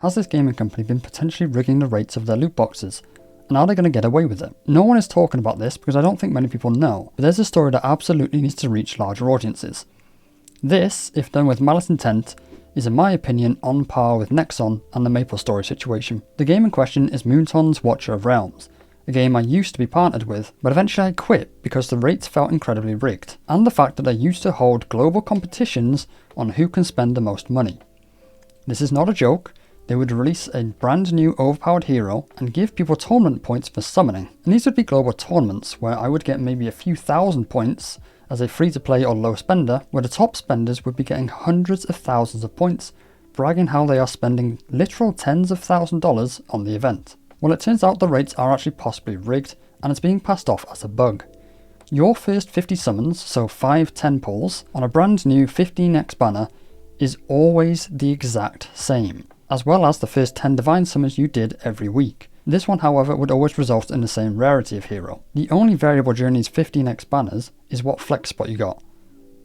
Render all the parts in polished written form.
Has this gaming company been potentially rigging the rates of their loot boxes? And are they going to get away with it? No one is talking about this because I don't think many people know, but there's a story that absolutely needs to reach larger audiences. This, if done with malice intent, is in my opinion on par with Nexon and the MapleStory situation. The game in question is Moonton's Watcher of Realms, a game I used to be partnered with, but eventually I quit because the rates felt incredibly rigged, and the fact that they used to hold global competitions on who can spend the most money. This is not a joke. They would release a brand new overpowered hero and give people tournament points for summoning. And these would be global tournaments where I would get maybe a few thousand points as a free to play or low spender, where the top spenders would be getting hundreds of thousands of points, bragging how they are spending literal tens of $1,000s on the event. Well, it turns out the rates are actually possibly rigged and it's being passed off as a bug. Your first 50 summons, so 5 10 pulls, on a brand new 15x banner is always the exact same, as well as the first 10 divine summons you did every week. This one, however, would always result in the same rarity of hero. The only variable during these 15x banners is what flex spot you got.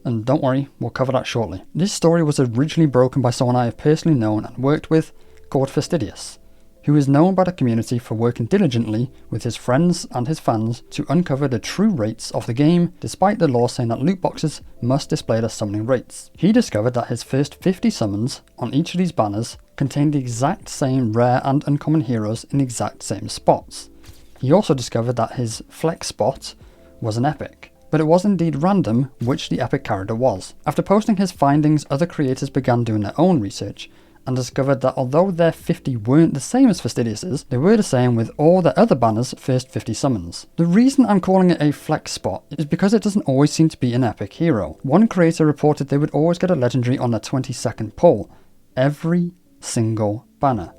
And don't worry, we'll cover that shortly. This story was originally broken by someone I have personally known and worked with, called Fastidious, who is known by the community for working diligently with his friends and his fans to uncover the true rates of the game, despite the law saying that loot boxes must display their summoning rates. He discovered that his first 50 summons on each of these banners contained the exact same rare and uncommon heroes in the exact same spots. He also discovered that his flex spot was an epic, but it was indeed random which the epic character was. After posting his findings, other creators began doing their own research, and discovered that although their 50 weren't the same as Fastidious's, they were the same with all the other banners' first 50 summons. The reason I'm calling it a flex spot is because it doesn't always seem to be an epic hero. One creator reported they would always get a legendary on their 22nd pull, every single banner,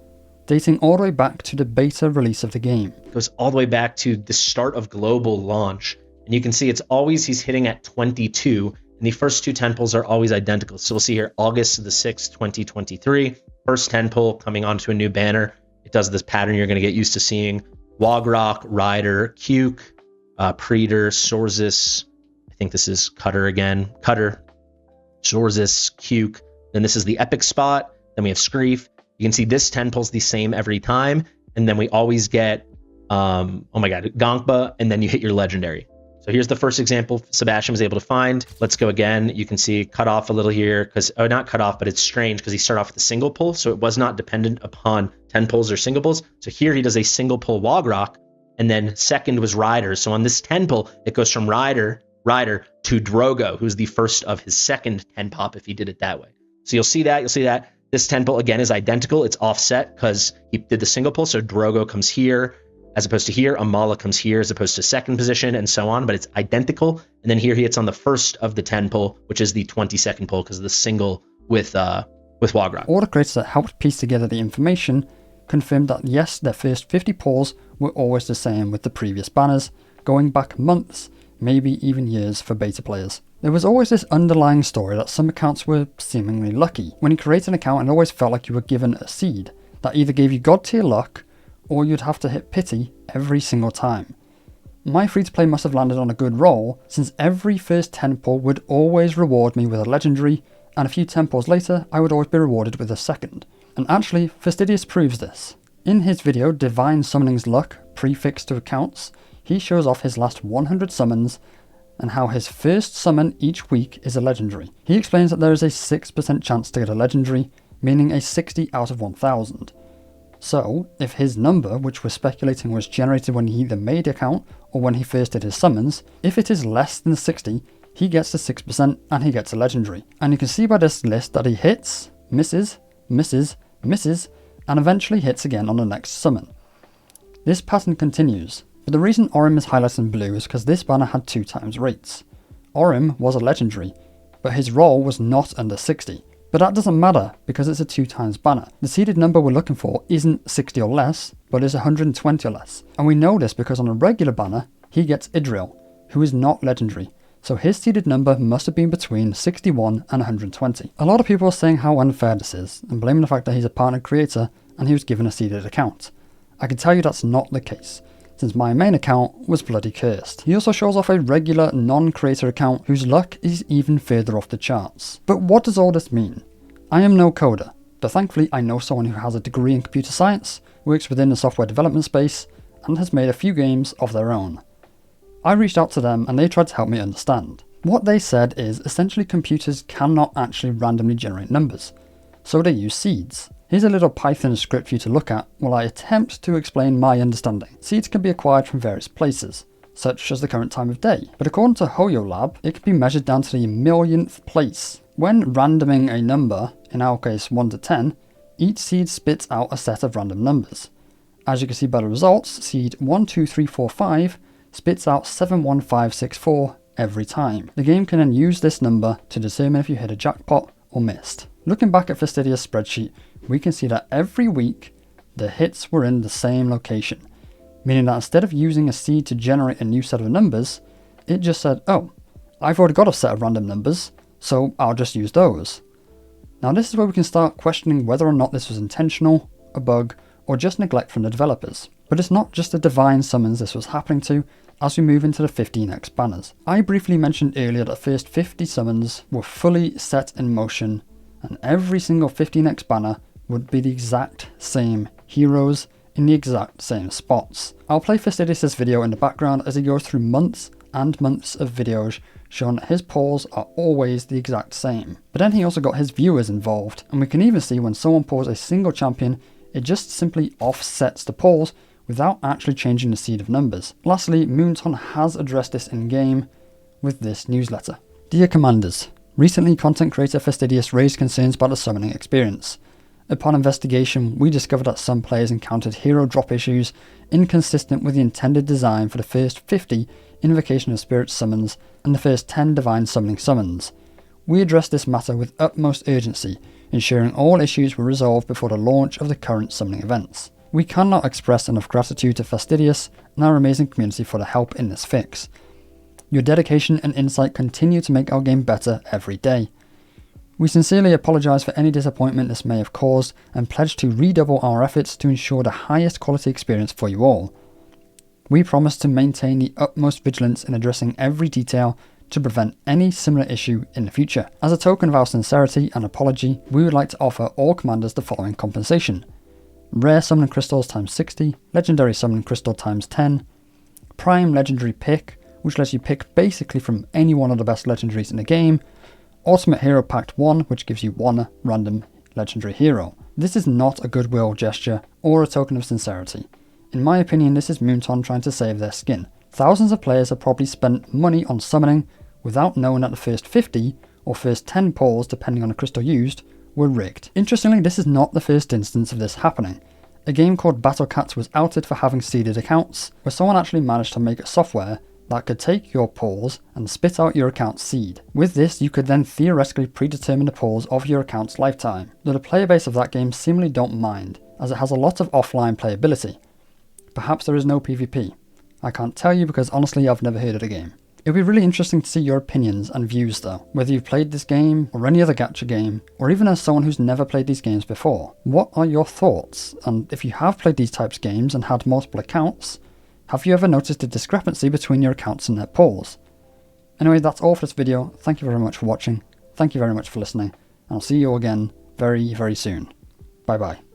dating all the way back to the beta release of the game. It goes all the way back to the start of global launch, and you can see it's always he's hitting at 22. And the first 2 10 pulls are always identical. So we'll see here August the 6th, 2023. First 10 pull coming onto a new banner. It does this pattern you're going to get used to seeing. Wogrock, Rider, Cuke, Predator, Sorzis. I think this is Cutter again. Cutter, Sorzis, Cuke. Then this is the epic spot. Then we have Screef. You can see this 10 pulls the same every time. And then we always get, oh my God, Gonkba. And then you hit your legendary. So here's the first example Sebastian was able to find. Let's go again. You can see cut off a little here because, oh, not cut off, but it's strange because he started off with a single pull. So it was not dependent upon 10 pulls or single pulls. So here he does a single pull Wogrock, and then second was Rider. So on this 10 pull, it goes from Rider to Drogo, who's the first of his second 10 pop if he did it that way. So you'll see that. This 10 pull again is identical. It's offset because he did the single pull. So Drogo comes here, as opposed to here, Amala comes here as opposed to second position and so on, but it's identical. And then here he hits on the first of the 10 pull, which is the 22nd pull because of the single with Wogrock. All the creators that helped piece together the information confirmed that yes, their first 50 pulls were always the same with the previous banners, going back months, maybe even years for beta players. There was always this underlying story that some accounts were seemingly lucky. When you create an account, it always felt like you were given a seed that either gave you god tier luck, or you'd have to hit pity every single time. My free-to-play must have landed on a good roll, since every first 10 pull would always reward me with a legendary, and a few 10 pulls later I would always be rewarded with a second. And actually, Fastidious proves this. In his video Divine Summoning's Luck, prefixed to accounts, he shows off his last 100 summons and how his first summon each week is a legendary. He explains that there is a 6% chance to get a legendary, meaning a 60 out of 1000. So, if his number, which we're speculating was generated when he either made the account or when he first did his summons, if it is less than 60, he gets the 6% and he gets a legendary. And you can see by this list that he hits, misses, misses, misses, and eventually hits again on the next summon. This pattern continues, but the reason Orim is highlighted in blue is because this banner had 2 times rates. Orim was a legendary, but his roll was not under 60. But that doesn't matter because it's a 2 times banner. The seeded number we're looking for isn't 60 or less, but is 120 or less. And we know this because on a regular banner, he gets Idril, who is not legendary. So his seeded number must have been between 61 and 120. A lot of people are saying how unfair this is, and blaming the fact that he's a partnered creator and he was given a seeded account. I can tell you that's not the case, since my main account was bloody cursed. He also shows off a regular non-creator account whose luck is even further off the charts. But what does all this mean? I am no coder, But thankfully I know someone who has a degree in computer science, works within the software development space, and has made a few games of their own. I reached out to them and they tried to help me understand. What they said is essentially computers cannot actually randomly generate numbers, so they use seeds. Here's a little Python script for you to look at while I attempt to explain my understanding. Seeds can be acquired from various places, such as the current time of day, but according to HoYoLab, it can be measured down to the millionth place. When randoming a number, in our case 1 to 10, each seed spits out a set of random numbers. As you can see by the results, seed 1, 2, 3, 4, 5 spits out 71564 every time. The game can then use this number to determine if you hit a jackpot or missed. Looking back at Fastidia's spreadsheet, we can see that every week the hits were in the same location, meaning that instead of using a seed to generate a new set of numbers, it just said, oh, I've already got a set of random numbers, so I'll just use those. Now this is where we can start questioning whether or not this was intentional, a bug, or just neglect from the developers. But it's not just the divine summons this was happening to as we move into the 15x banners. I briefly mentioned earlier that the first 50 summons were fully set in motion, and every single 15x banner would be the exact same heroes in the exact same spots. I'll play Fastidius' video in the background as he goes through months and months of videos showing that his pulls are always the exact same. But then he also got his viewers involved, and we can even see when someone pulls a single champion, it just simply offsets the pulls without actually changing the seed of numbers. Lastly, Moonton has addressed this in game with this newsletter. Dear Commanders, recently content creator Fastidius raised concerns about the summoning experience. Upon investigation, we discovered that some players encountered hero drop issues inconsistent with the intended design for the first 50 Invocation of Spirit summons and the first 10 Divine Summoning summons. We addressed this matter with utmost urgency, ensuring all issues were resolved before the launch of the current summoning events. We cannot express enough gratitude to Fastidius and our amazing community for the help in this fix. Your dedication and insight continue to make our game better every day. We sincerely apologise for any disappointment this may have caused and pledge to redouble our efforts to ensure the highest quality experience for you all. We promise to maintain the utmost vigilance in addressing every detail to prevent any similar issue in the future. As a token of our sincerity and apology, we would like to offer all commanders the following compensation: Rare Summoning Crystals times 60, Legendary Summoning Crystal times 10, Prime Legendary Pick, which lets you pick basically from any one of the best legendaries in the game, Ultimate Hero Pact 1, which gives you one random legendary hero. This is not a goodwill gesture or a token of sincerity. In my opinion, this is Moonton trying to save their skin. Thousands of players have probably spent money on summoning without knowing that the first 50 or first 10 pulls, depending on the crystal used, were rigged. Interestingly, this is not the first instance of this happening. A game called Battle Cats was outed for having seeded accounts, where someone actually managed to make a software that could take your pulls and spit out your account's seed. With this, you could then theoretically predetermine the pulls of your account's lifetime, though the player base of that game seemingly don't mind, as it has a lot of offline playability. Perhaps there is no PvP. I can't tell you because honestly I've never heard of the game. It would be really interesting to see your opinions and views though, whether you've played this game or any other gacha game, or even as someone who's never played these games before. What are your thoughts? And if you have played these types of games and had multiple accounts, have you ever noticed a discrepancy between your accounts and their pulls? Anyway, that's all for this video. Thank you very much for watching. Thank you very much for listening, and I'll see you all again very, very soon. Bye bye.